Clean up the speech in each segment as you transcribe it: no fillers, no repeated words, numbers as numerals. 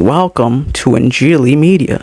Welcome to Anjali Media.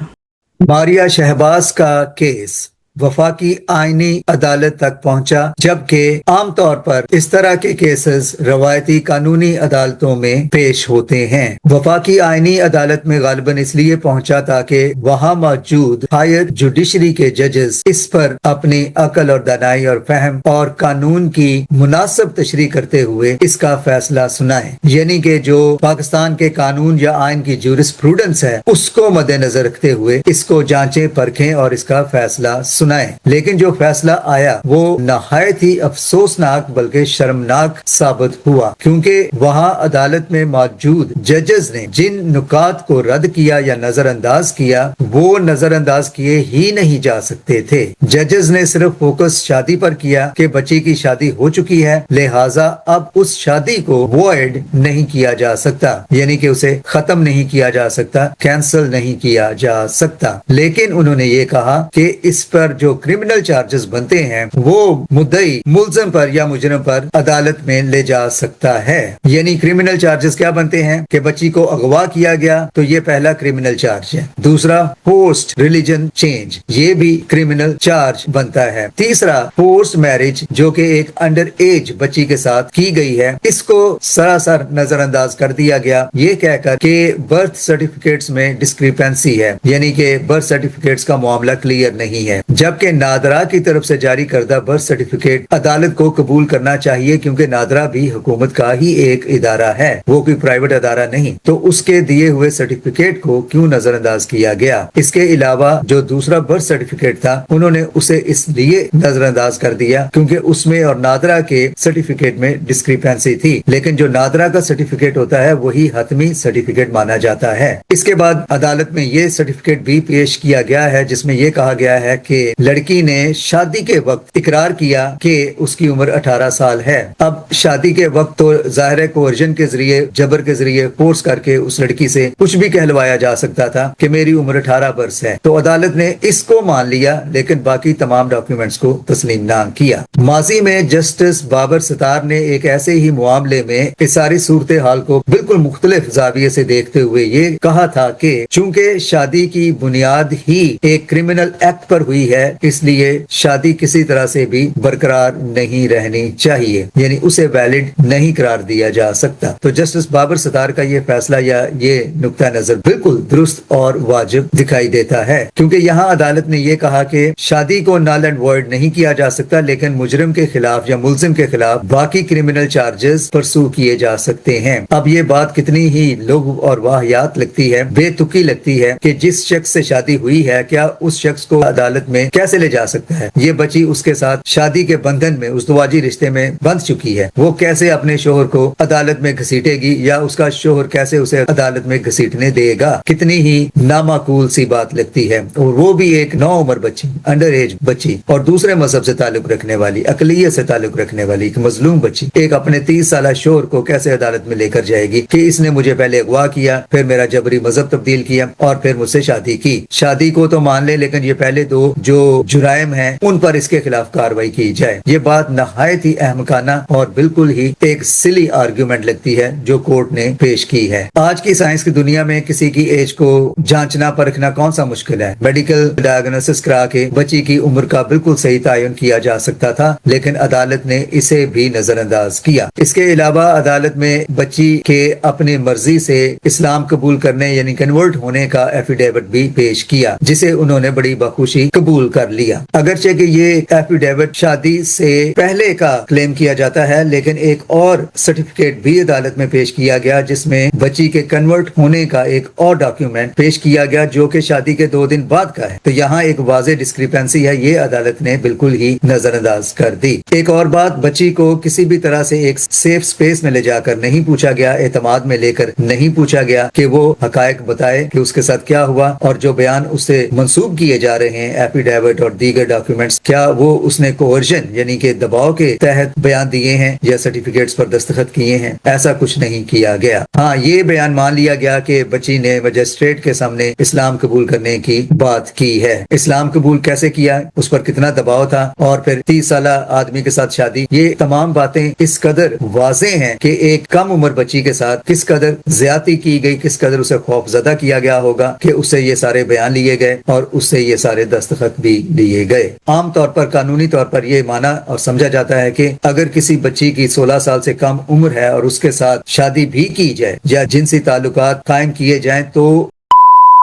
Maria Shahbaz का case वफाकी आईनी अदालत तक पहुंचा, जबकि आमतौर पर इस तरह के केसेस रवायती कानूनी अदालतों में पेश होते हैं। वफाकी आईनी अदालत में गालिबन इसलिए पहुंचा ताकि वहां मौजूद हायर जुडिशरी के जजेस इस पर अपनी अकल और दानाई और फहम और कानून की मुनासिब तशरीह करते हुए इसका फैसला सुनाएं। यानी कि जो पाकिस्तान के कानून या आइन की जूरिस्प्रूडेंस है उसको मद्देनजर रखते हुए इसको जांचें, परखें और इसका फैसला सुनाएं। लेकिन जो फैसला आया वो नहायत ही अफसोसनाक बल्कि शर्मनाक साबित हुआ, क्योंकि वहां अदालत में मौजूद जजेस ने जिन नुकात को रद्द किया या नजरअंदाज किया वो नजरअंदाज किए ही नहीं जा सकते थे। जजेस ने सिर्फ फोकस शादी पर किया कि बच्ची की शादी हो चुकी है, लिहाजा अब उस शादी को वॉइड नहीं किया जा सकता, यानी कि उसे खत्म नहीं किया जा सकता, कैंसिल नहीं किया जा सकता। लेकिन उन्होंने ये कहा कि इस पर जो क्रिमिनल चार्जेस बनते हैं वो मुद्दई मुल्ज़म पर या मुजरिम पर अदालत में ले जा सकता है। यानी क्रिमिनल चार्जेस क्या बनते हैं कि बच्ची को अगवा किया गया तो ये पहला क्रिमिनल चार्ज है। दूसरा, फोर्स्ड रिलीजन चेंज, ये भी क्रिमिनल चार्ज बनता है। तीसरा, फोर्स्ड मैरिज जो कि एक अंडर एज बच्ची के साथ की गई है, इसको सरासर नजरअंदाज कर दिया गया ये कहकर कि बर्थ सर्टिफिकेट्स में डिस्क्रिपेंसी है, यानी कि बर्थ सर्टिफिकेट्स का मामला क्लियर नहीं है। जबकि नादरा की तरफ से जारी करदा बर्थ सर्टिफिकेट अदालत को कबूल करना चाहिए, क्योंकि नादरा भी हुकूमत का ही एक इदारा है, वो कोई प्राइवेट अदारा नहीं। तो उसके दिए हुए सर्टिफिकेट को क्यों नजरअंदाज किया गया? इसके अलावा जो दूसरा बर्थ सर्टिफिकेट था उन्होंने उसे इसलिए नजरअंदाज कर दिया क्योंकि उसमें और नादरा के सर्टिफिकेट में डिस्क्रिपेंसी थी, लेकिन जो नादरा का सर्टिफिकेट होता है वही हतमी सर्टिफिकेट माना जाता है। इसके बाद अदालत में ये सर्टिफिकेट भी पेश किया गया है जिसमें यह कहा गया है कि लड़की ने शादी के वक्त इकरार किया कि उसकी उम्र 18 साल है। अब शादी के वक्त तो जाहिर है कोर्जन के जरिए, जबर के जरिए फोर्स करके उस लड़की से कुछ भी कहलवाया जा सकता था कि मेरी उम्र 18 वर्ष है। तो अदालत ने इसको मान लिया लेकिन बाकी तमाम डॉक्यूमेंट्स को तस्लीम ना किया। माजी में जस्टिस बाबर सतार ने एक ऐसे ही मामले में इस सारी सूरत हाल को बिल्कुल मुख्तलिफ जाविये से देखते हुए ये कहा था कि चूंकि शादी की बुनियाद ही एक क्रिमिनल एक्ट पर हुई है इसलिए शादी किसी तरह से भी बरकरार नहीं रहनी चाहिए, यानी उसे वैलिड नहीं करार दिया जा सकता। तो जस्टिस बाबर सतार का ये फैसला या ये नुक्ता नजर बिल्कुल दुरुस्त और वाजिब दिखाई देता है, क्योंकि यहाँ अदालत ने ये कहा कि शादी को नल एंड वॉइड नहीं किया जा सकता, लेकिन मुजरिम के खिलाफ या मुल्जिम के खिलाफ बाकी क्रिमिनल चार्जेस परसू किए जा सकते हैं। अब ये बात कितनी ही लोग और वाहियात लगती है, बेतुकी लगती है कि जिस शख्स से शादी हुई है क्या उस शख्स को अदालत में कैसे ले जा सकता है? ये बच्ची उसके साथ शादी के बंधन में, उस्तवाजी रिश्ते में बंध चुकी है, वो कैसे अपने शोहर को अदालत में घसीटेगी या उसका शोहर कैसे उसे अदालत में घसीटने देगा? कितनी ही नामाकूल सी बात लगती है। और वो भी एक नौ उम्र बच्ची, अंडर एज बच्ची, और दूसरे मजहब से ताल्लुक रखने वाली, अकलियत से ताल्लुक रखने वाली एक मजलूम बच्ची एक अपने 30 साल शोहर को कैसे अदालत में लेकर जाएगी कि इसने मुझे पहले अगवा किया, फिर मेरा जबरी मजहब तब्दील किया और फिर मुझसे शादी की। शादी को तो मान ले, लेकिन ये पहले दो जो जुराइम हैं उन पर इसके खिलाफ कार्रवाई की जाए। ये बात नहायत ही अहमकाना और बिल्कुल ही एक सिली आर्ग्यूमेंट लगती है जो कोर्ट ने पेश की है। आज की साइंस की दुनिया में किसी की एज को जांचना परखना कौन सा मुश्किल है? मेडिकल डायग्नोसिस करा के बच्ची की उम्र का बिल्कुल सही तायुन किया जा सकता था, लेकिन अदालत ने इसे भी नजरअंदाज किया। इसके अलावा अदालत में बच्ची के अपनी मर्जी से इस्लाम कबूल करने यानी कन्वर्ट होने का एफिडेविट भी पेश किया, जिसे उन्होंने बड़ी बखुशी कबूल कर लिया। अगरचे कि ये एफिडेविट शादी से पहले का क्लेम किया जाता है, लेकिन एक और सर्टिफिकेट भी अदालत में पेश किया गया जिसमें बच्ची के कन्वर्ट होने का एक और डॉक्यूमेंट पेश किया गया जो कि शादी के 2 दिन बाद का है। तो यहाँ एक वाज़ेह डिस्क्रिपेंसी है, ये अदालत ने बिल्कुल ही नजरअंदाज कर दी। एक और बात, बच्ची को किसी भी तरह से एक सेफ स्पेस में ले जाकर नहीं पूछा गया, एतमाद में लेकर नहीं पूछा गया कि वो हकायक बताए कि उसके साथ क्या हुआ, और जो बयान उससे मंसूब किए जा रहे हैं ایفیڈیوٹ اور دیگر ڈاکیومنٹس، کیا وہ اس نے کوورژن یعنی کہ دباؤ کے تحت بیان دیے ہیں یا سرٹیفکیٹس پر دستخط کیے ہیں؟ ایسا کچھ نہیں کیا گیا۔ ہاں، یہ بیان مان لیا گیا کہ بچی نے مجسٹریٹ کے سامنے اسلام قبول کرنے کی بات کی ہے۔ اسلام قبول کیسے کیا، اس پر کتنا دباؤ تھا، اور پھر 30 سالہ آدمی کے ساتھ شادی، یہ تمام باتیں اس قدر واضح ہیں کہ ایک کم عمر بچی کے ساتھ کس قدر زیادتی کی گئی، کس قدر اسے خوف زدہ کیا گیا ہوگا کہ اس سے یہ سارے بیان لیے گئے اور اس سے یہ سارے دستخط بھی لیے گئے۔ عام طور پر قانونی طور پر یہ مانا اور سمجھا جاتا ہے کہ اگر کسی بچی کی 16 سال سے کم عمر ہے اور اس کے ساتھ شادی بھی کی جائے یا جنسی تعلقات قائم کیے جائیں تو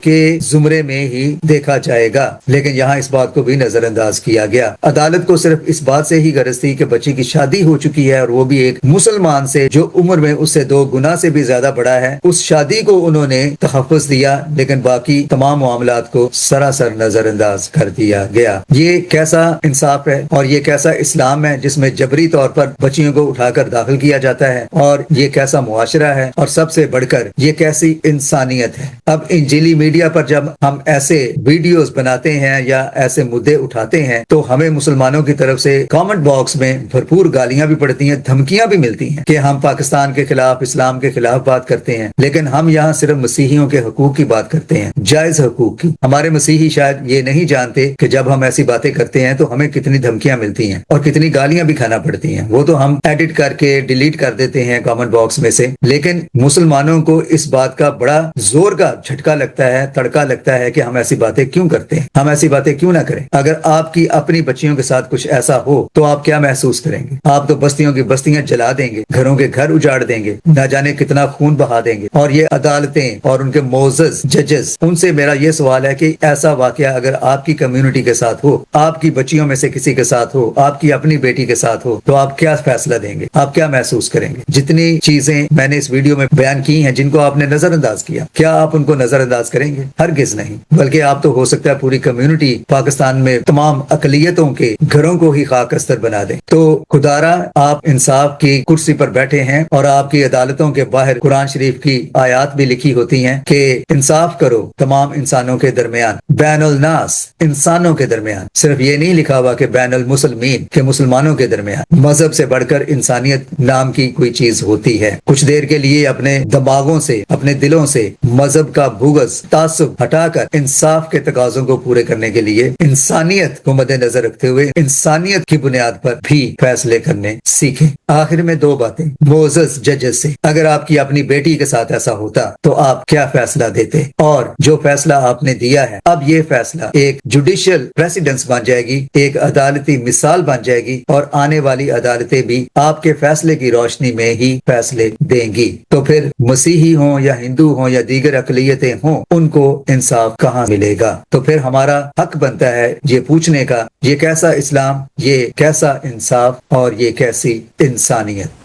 کے زمرے میں ہی دیکھا جائے گا، لیکن یہاں اس بات کو بھی نظر انداز کیا گیا۔ عدالت کو صرف اس بات سے ہی غرض تھی کہ بچی کی شادی ہو چکی ہے اور وہ بھی ایک مسلمان سے جو عمر میں اس سے 2 گنا سے بھی زیادہ بڑا ہے، اس شادی کو انہوں نے تحفظ دیا، لیکن باقی تمام معاملات کو سراسر نظر انداز کر دیا گیا۔ یہ کیسا انصاف ہے اور یہ کیسا اسلام ہے جس میں جبری طور پر بچیوں کو اٹھا کر داخل کیا جاتا ہے، اور یہ کیسا معاشرہ ہے، اور سب سے بڑھ کر یہ کیسی انسانیت ہے۔ اب انجیلی میڈیا پر جب ہم ایسے ویڈیوز بناتے ہیں یا ایسے مدعے اٹھاتے ہیں تو ہمیں مسلمانوں کی طرف سے کامنٹ باکس میں بھرپور گالیاں بھی پڑتی ہیں، دھمکیاں بھی ملتی ہیں کہ ہم پاکستان کے خلاف، اسلام کے خلاف بات کرتے ہیں، لیکن ہم یہاں صرف مسیحیوں کے حقوق کی بات کرتے ہیں، جائز حقوق کی۔ ہمارے مسیحی شاید یہ نہیں جانتے کہ جب ہم ایسی باتیں کرتے ہیں تو ہمیں کتنی دھمکیاں ملتی ہیں اور کتنی گالیاں بھی کھانا پڑتی ہیں۔ وہ تو ہم ایڈٹ کر کے ڈیلیٹ کر دیتے ہیں کامنٹ باکس میں سے، لیکن مسلمانوں کو اس بات کا بڑا زور کا جھٹکا لگتا ہے، تڑکا لگتا ہے کہ ہم ایسی باتیں کیوں کرتے ہیں، ہم ایسی باتیں کیوں نہ کریں۔ اگر آپ کی اپنی بچیوں کے ساتھ کچھ ایسا ہو تو آپ کیا محسوس کریں گے؟ آپ تو بستیوں کی بستیاں جلا دیں گے، گھروں کے گھر اجاڑ دیں گے، نہ جانے کتنا خون بہا دیں گے۔ اور یہ عدالتیں اور ان کے معزز ججز، ان سے میرا یہ سوال ہے کہ ایسا واقعہ اگر آپ کی کمیونٹی کے ساتھ ہو، آپ کی بچیوں میں سے کسی کے ساتھ ہو، آپ کی اپنی بیٹی کے ساتھ ہو، تو آپ کیا فیصلہ دیں گے؟ آپ کیا محسوس کریں گے؟ جتنی چیزیں میں نے اس ویڈیو میں بیان کی ہیں جن کو آپ نے نظر انداز کیا، کیا آپ ان کو نظر انداز کریں گے؟ ہرگز نہیں، بلکہ آپ تو ہو سکتا ہے پوری کمیونٹی پاکستان میں تمام اقلیتوں کے گھروں کو ہی خاک استر بنا دیں۔ تو خدارا، آپ انصاف کی کرسی پر بیٹھے ہیں اور آپ کی عدالتوں کے باہر قرآن شریف کی آیات بھی لکھی ہوتی ہیں کہ انصاف کرو تمام انسانوں کے درمیان، بین الناس، انسانوں کے درمیان۔ صرف یہ نہیں لکھا ہوا کہ بین المسلمین، کہ مسلمانوں کے درمیان۔ مذہب سے بڑھ کر انسانیت نام کی کوئی چیز ہوتی ہے۔ کچھ دیر کے لیے اپنے دماغوں سے، اپنے دلوں سے مذہب کا بغض، تعصب ہٹا کر انصاف کے تقاضوں کو پورے کرنے کے لیے انسانیت کو مد نظر رکھتے ہوئے انسانیت کی بنیاد پر بھی فیصلے کرنے سیکھیں۔ آخر میں 2 باتیں معزز ججز سے، اگر آپ کی اپنی بیٹی کے ساتھ ایسا ہوتا تو آپ کیا فیصلہ دیتے؟ اور جو فیصلہ آپ نے دیا ہے، اب یہ فیصلہ ایک جوڈیشل پریسیڈنس بن جائے گی، ایک عدالتی مثال بن جائے گی، اور آنے والی عدالتیں بھی آپ کے فیصلے کی روشنی میں ہی فیصلے دیں گی۔ تو پھر مسیحی ہوں یا ہندو ہوں یا دیگر اقلیتیں ہوں، ان کو انصاف کہاں ملے گا؟ تو پھر ہمارا حق بنتا ہے یہ پوچھنے کا، یہ کیسا اسلام، یہ کیسا انصاف، اور یہ کیسی انسانیت۔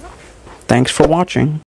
Thanks for watching.